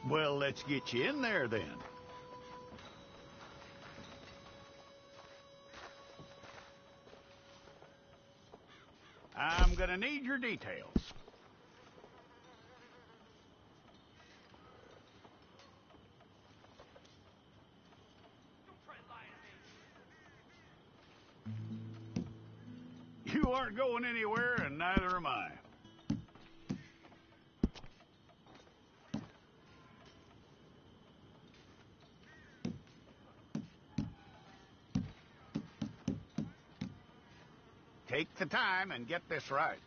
Well, let's get you in there then. I'm gonna need your details. You aren't going anywhere, and neither am I. Take the time and get this right.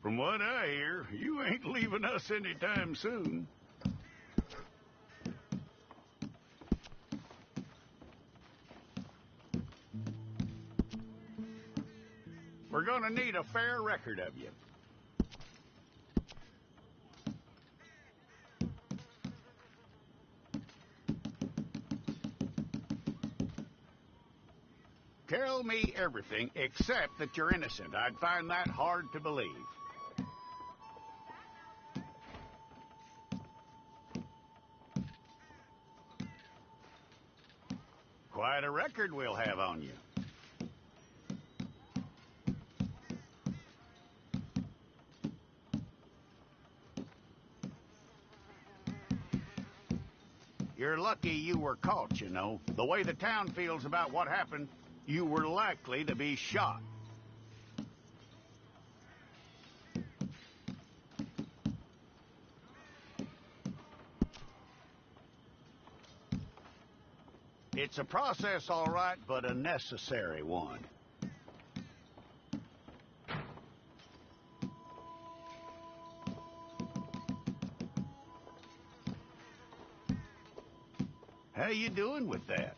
From what I hear, you ain't leaving us anytime soon. We're gonna need a fair record of you. Tell me everything except that you're innocent. I'd find that hard to believe. Quite a record we'll have on you. You're lucky you were caught, you know. The way the town feels about what happened, you were likely to be shot. It's a process, all right, but a necessary one. How you doing with that?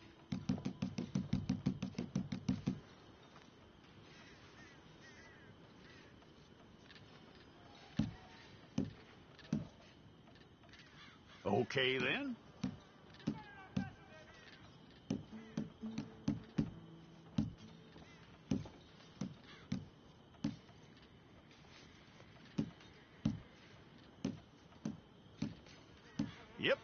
Okay, then. Yep.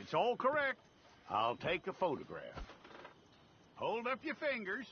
It's all correct. I'll take a photograph. Hold up your fingers.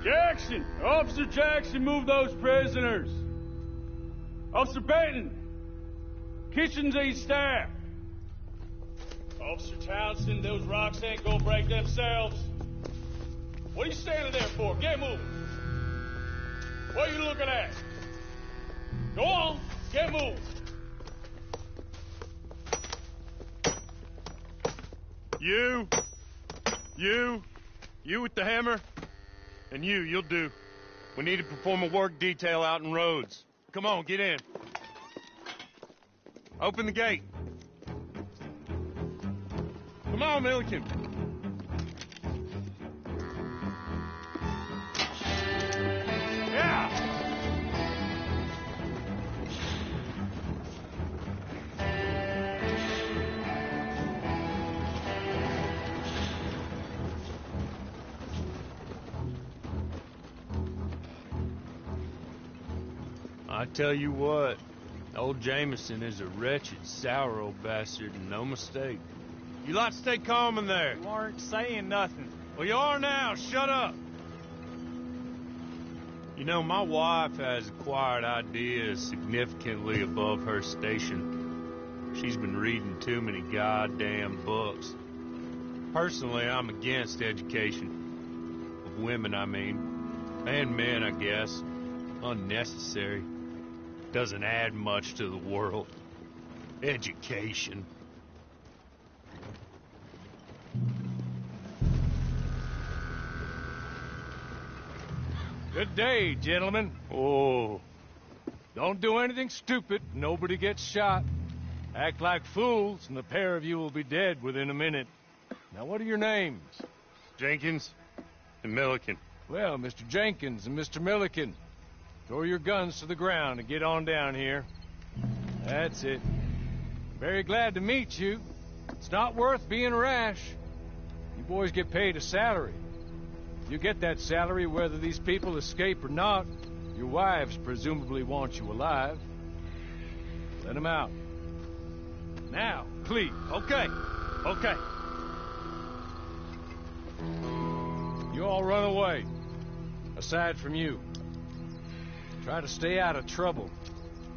Jackson! Officer Jackson, move those prisoners! Officer Benton! Kitchens East staff! Officer Townsend, those rocks ain't gonna break themselves. What are you standing there for? Get moving! What are you looking at? Go on, get moving! You with the hammer? And you'll do. We need to perform a work detail out in Rhodes. Come on, get in. Open the gate. Come on, Milliken. Yeah! I tell you what, old Jameson is a wretched, sour old bastard, and no mistake. You lot stay calm in there. You weren't saying nothing. Well, you are now. Shut up. You know, my wife has acquired ideas significantly above her station. She's been reading too many goddamn books. Personally, I'm against education. Of women, I mean. And men, I guess. Unnecessary. Doesn't add much to the world. Education. Good day, gentlemen. Oh. Don't do anything stupid. Nobody gets shot. Act like fools, and the pair of you will be dead within a minute. Now, what are your names? Jenkins and Milliken. Well, Mr. Jenkins and Mr. Milliken, throw your guns to the ground and get on down here. That's it. Very glad to meet you. It's not worth being rash. You boys get paid a salary. You get that salary whether these people escape or not. Your wives presumably want you alive. Let them out. Now, please. Okay. You all run away. Aside from you. Try to stay out of trouble.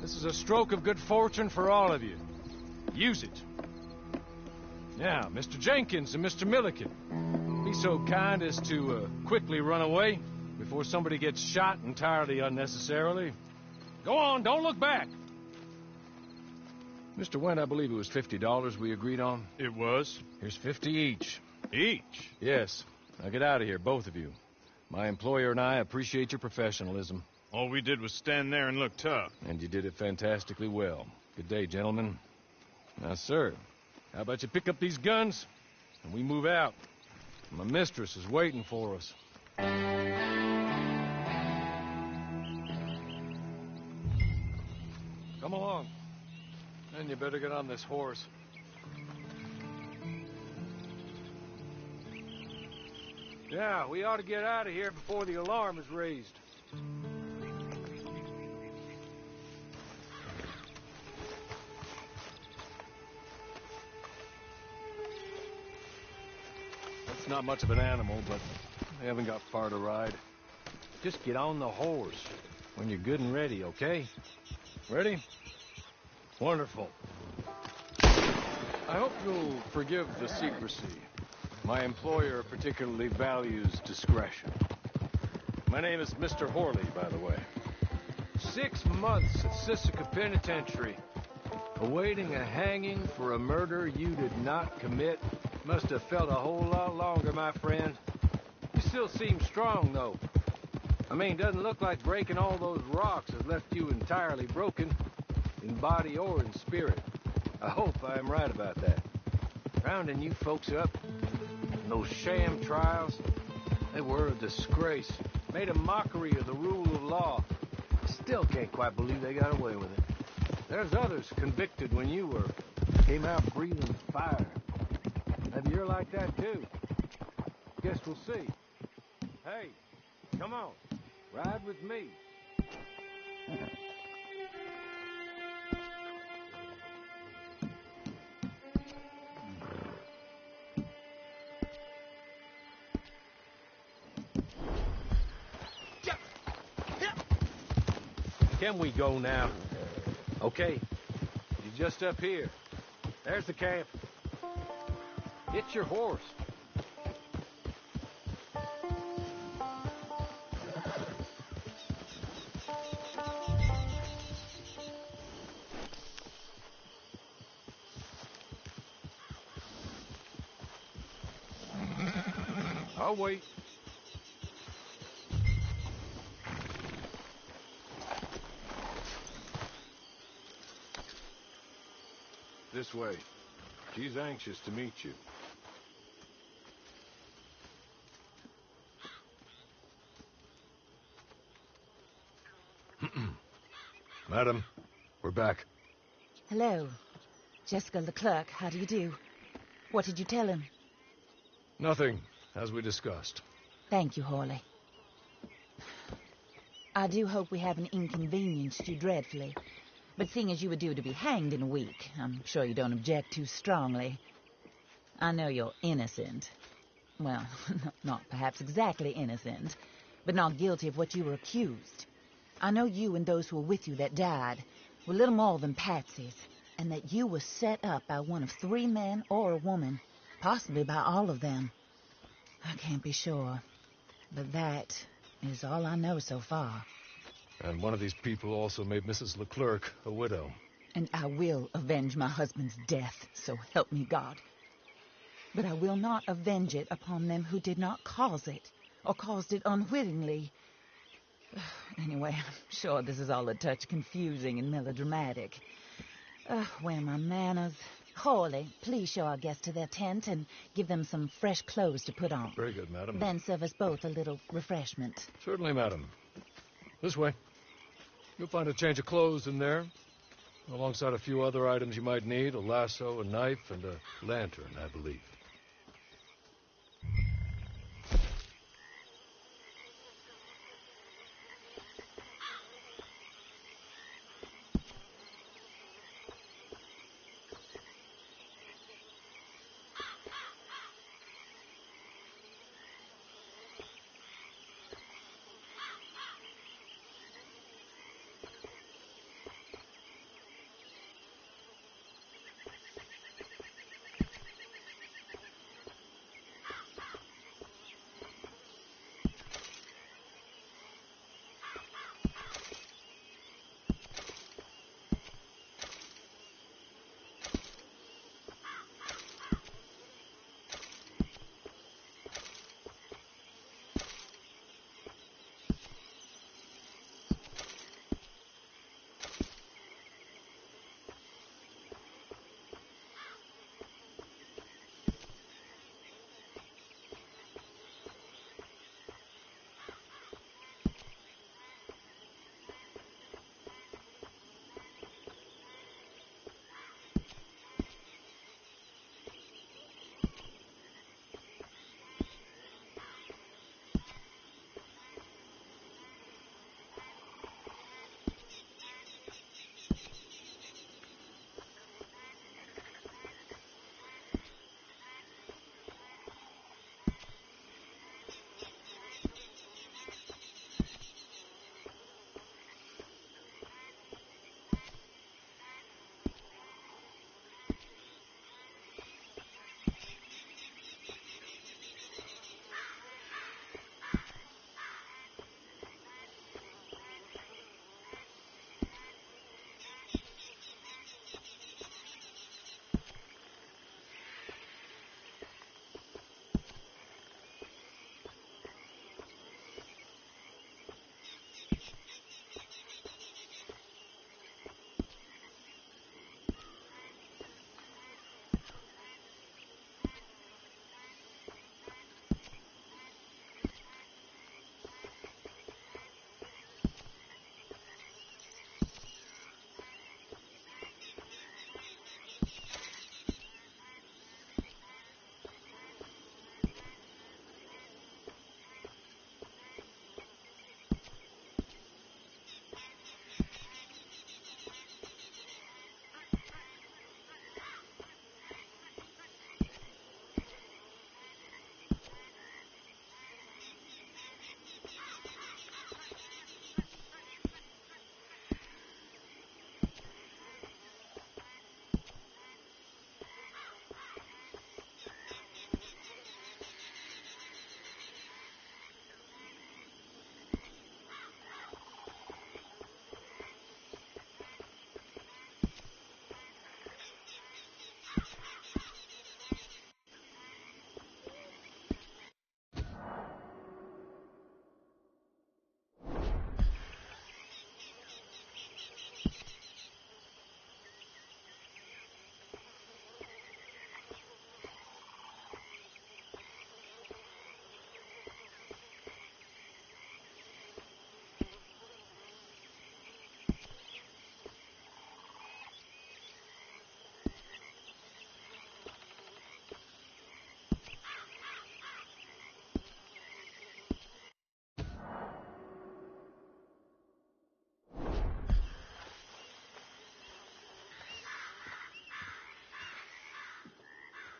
This is a stroke of good fortune for all of you. Use it. Now, Mr. Jenkins and Mr. Milliken, be so kind as to quickly run away before somebody gets shot entirely unnecessarily. Go on, don't look back. Mr. Wendt, I believe it was $50 we agreed on. It was. Here's 50 each. Each? Yes. Now get out of here, both of you. My employer and I appreciate your professionalism. All we did was stand there and look tough. And you did it fantastically well. Good day, gentlemen. Now, sir, how about you pick up these guns and we move out? My mistress is waiting for us. Come along. Then you better get on this horse. Yeah, we ought to get out of here before the alarm is raised. That's not much of an animal, but they haven't got far to ride. Just get on the horse when you're good and ready, okay? Ready? Wonderful. I hope you'll forgive the secrecy. My employer particularly values discretion. My name is Mr. Horley, by the way. 6 months at Sisika Penitentiary, awaiting a hanging for a murder you did not commit. Must have felt a whole lot longer, my friend. You still seem strong, though. I mean, doesn't look like breaking all those rocks has left you entirely broken, in body or in spirit. I hope I am right about that. Rounding you folks up, those sham trials, they were a disgrace. Made a mockery of the rule of law. Still can't quite believe they got away with it. There's others convicted when you were. Came out breathing fire. Maybe you're like that too. Guess we'll see. Hey, come on. Ride with me. Can we go now? Okay. You're just up here. There's the camp. Get your horse. I'll wait. This way. She's anxious to meet you. Madam, we're back. Hello. Jessica Leclerc, how do you do? What did you tell him? Nothing, as we discussed. Thank you, Horley. I do hope we haven't inconvenienced you dreadfully. But seeing as you were due to be hanged in a week, I'm sure you don't object too strongly. I know you're innocent. Well, not perhaps exactly innocent, but not guilty of what you were accused. I know you and those who were with you that died were little more than patsies, and that you were set up by one of 3 men or a woman, possibly by all of them. I can't be sure, but that is all I know so far. And one of these people also made Mrs. Leclerc a widow. And I will avenge my husband's death, so help me God. But I will not avenge it upon them who did not cause it, or caused it unwittingly. Anyway, I'm sure this is all a touch confusing and melodramatic. Where are my manners? Horley, please show our guests to their tent and give them some fresh clothes to put on. Very good, madam. Then serve us both a little refreshment. Certainly, madam. This way. You'll find a change of clothes in there, alongside a few other items you might need, a lasso, a knife, and a lantern, I believe.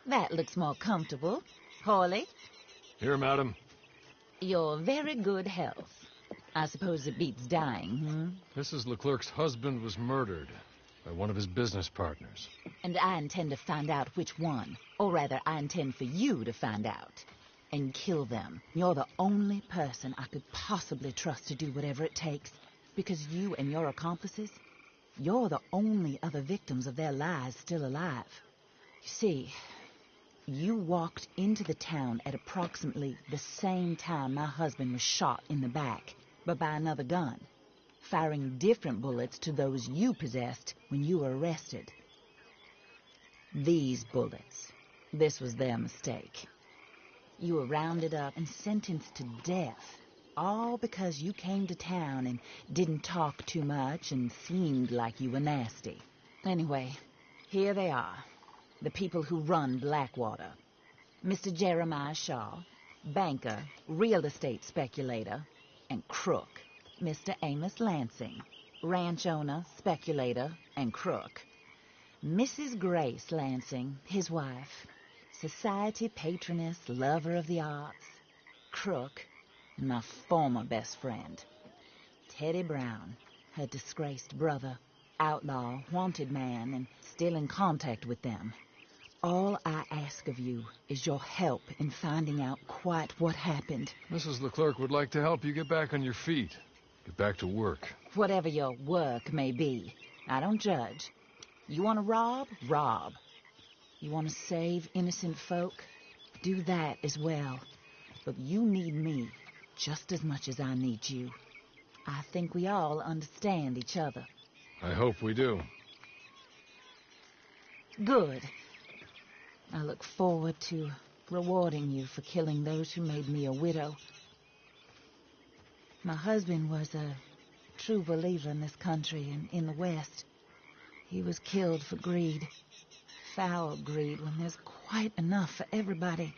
That looks more comfortable. Hawley, Here, madam. your very good health. I suppose it beats dying, Mrs. Leclerc's husband was murdered by one of his business partners. And I intend to find out which one. Or rather, I intend for you to find out. And kill them. You're the only person I could possibly trust to do whatever it takes. Because you and your accomplices, you're the only other victims of their lies still alive. You see, you walked into the town at approximately the same time my husband was shot in the back, but by another gun, firing different bullets to those you possessed when you were arrested. These bullets, this was their mistake. You were rounded up and sentenced to death, all because you came to town and didn't talk too much and seemed like you were nasty. Anyway, here they are, the people who run Blackwater. Mr. Jeremiah Shaw, banker, real estate speculator, and crook. Mr. Amos Lansing, ranch owner, speculator, and crook. Mrs. Grace Lansing, his wife, society patroness, lover of the arts, crook, and my former best friend. Teddy Brown, her disgraced brother, outlaw, wanted man, and still in contact with them. All I ask of you is your help in finding out quite what happened. Mrs. Leclerc would like to help you get back on your feet. Get back to work. Whatever your work may be, I don't judge. You want to rob? Rob. You want to save innocent folk? Do that as well. But you need me just as much as I need you. I think we all understand each other. I hope we do. Good. I look forward to rewarding you for killing those who made me a widow. My husband was a true believer in this country and in the West. He was killed for greed. Foul greed when there's quite enough for everybody.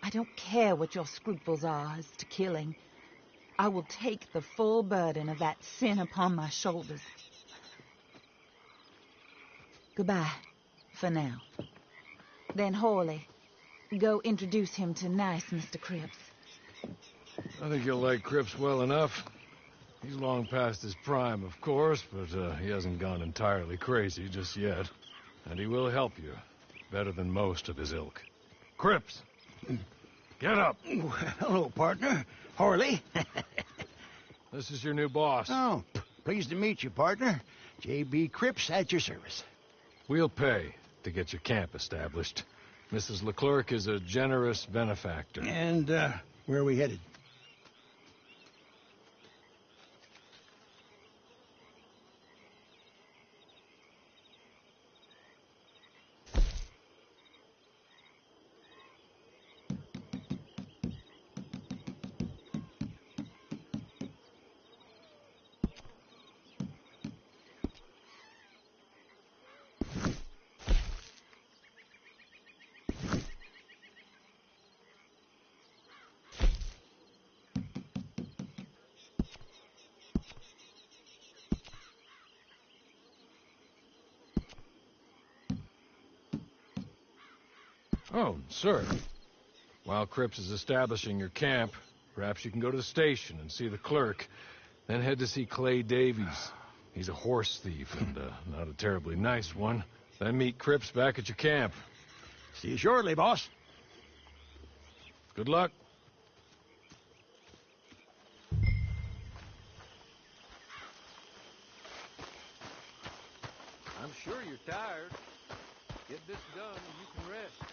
I don't care what your scruples are as to killing. I will take the full burden of that sin upon my shoulders. Goodbye, for now. Then Hawley, go introduce him to nice Mr. Cripps. I think you'll like Cripps well enough. He's long past his prime, of course, but he hasn't gone entirely crazy just yet. And he will help you, better than most of his ilk. Cripps! Get up! Hello, partner. Hawley. This is your new boss. Oh, pleased to meet you, partner. J.B. Cripps at your service. We'll pay to get your camp established. Mrs. Leclerc is a generous benefactor. And, where are we headed? Oh, sir. While Cripps is establishing your camp, perhaps you can go to the station and see the clerk, then head to see Clay Davies. He's a horse thief, and not a terribly nice one. Then meet Cripps back at your camp. See you shortly, boss. Good luck. I'm sure you're tired. Get this done and you can rest.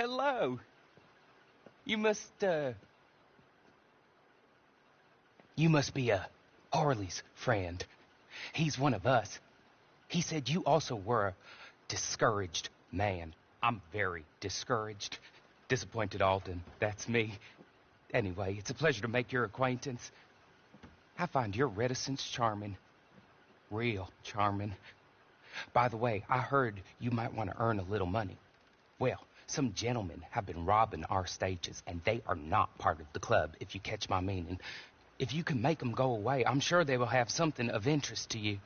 hello. You must be Harley's friend. He's one of us. He said you also were a discouraged man. I'm very discouraged. Disappointed Alden, that's me. Anyway, it's a pleasure to make your acquaintance. I find your reticence charming. Real charming. By the way, I heard you might want to earn a little money. Well, some gentlemen have been robbing our stages, and they are not part of the club, if you catch my meaning. If you can make them go away, I'm sure they will have something of interest to you.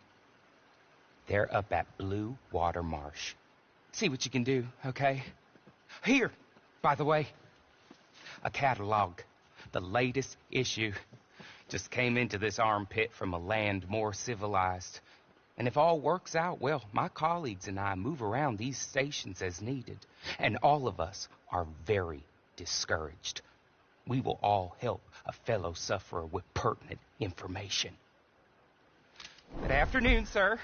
They're up at Blue Water Marsh. See what you can do, okay? Here, by the way, a catalog. The latest issue. Just came into this armpit from a land more civilized. And if all works out, well, my colleagues and I move around these stations as needed. And all of us are very discouraged. We will all help a fellow sufferer with pertinent information. Good afternoon, sir.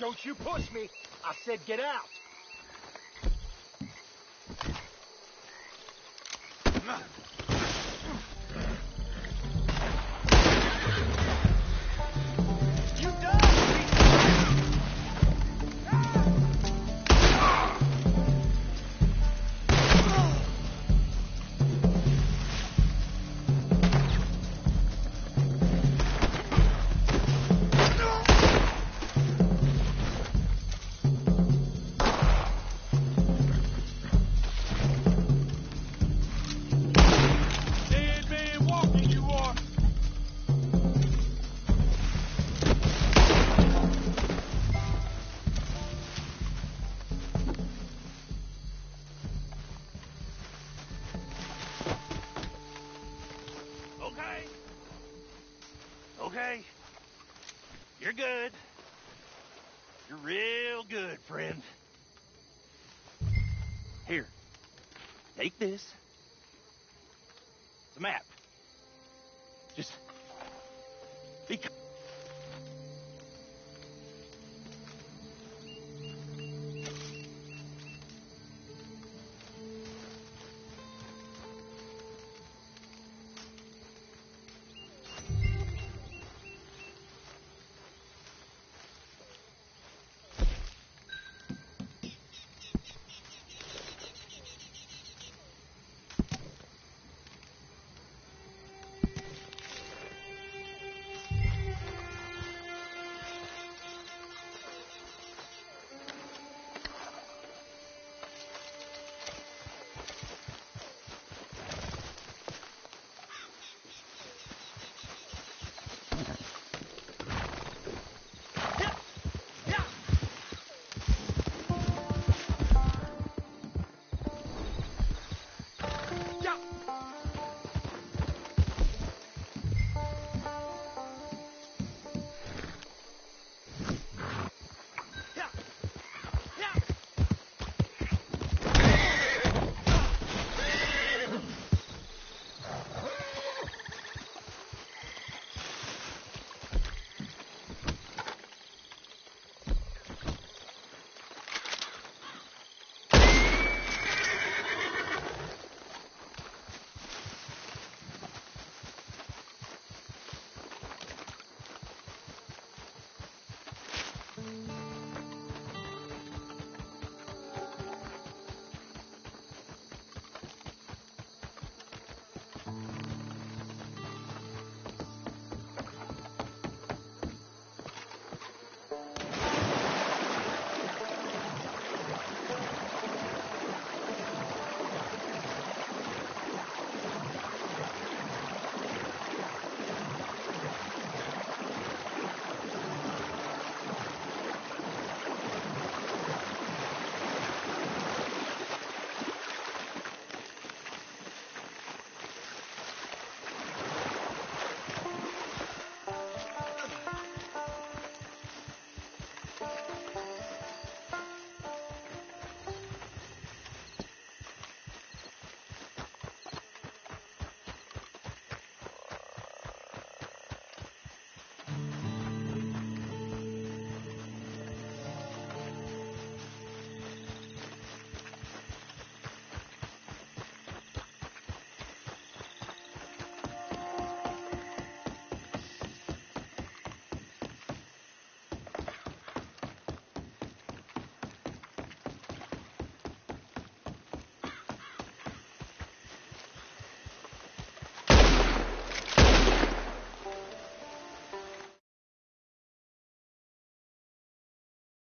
Don't you push me. I said get out. Okay. You're good. You're real good, friend. Here. Take this. The map. Just be